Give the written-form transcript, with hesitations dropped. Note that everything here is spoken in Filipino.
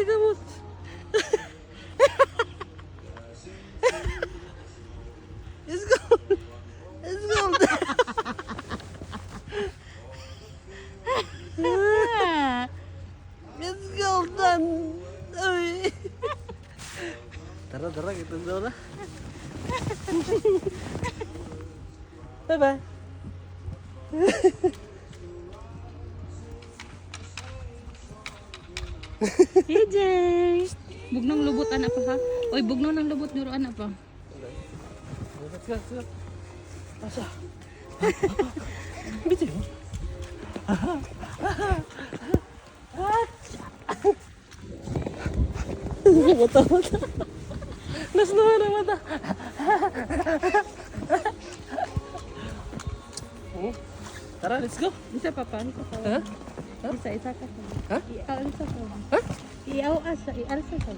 may gamot. It's gold. It's gold. It's golden. Ay. Tara, kita daw na. Bye-bye. AJ! Bugnong lubot anak pa ha? Oy, bugnong ng lubot nuro anak pa. Let's go, let's go. Asa? Bitin mo? Mata. Nas naman ang mata. Tara, let's go. Isa pa pa. Ha? Isa ka pa. Ha? Ialsa ka. Ha? Ialsa ka.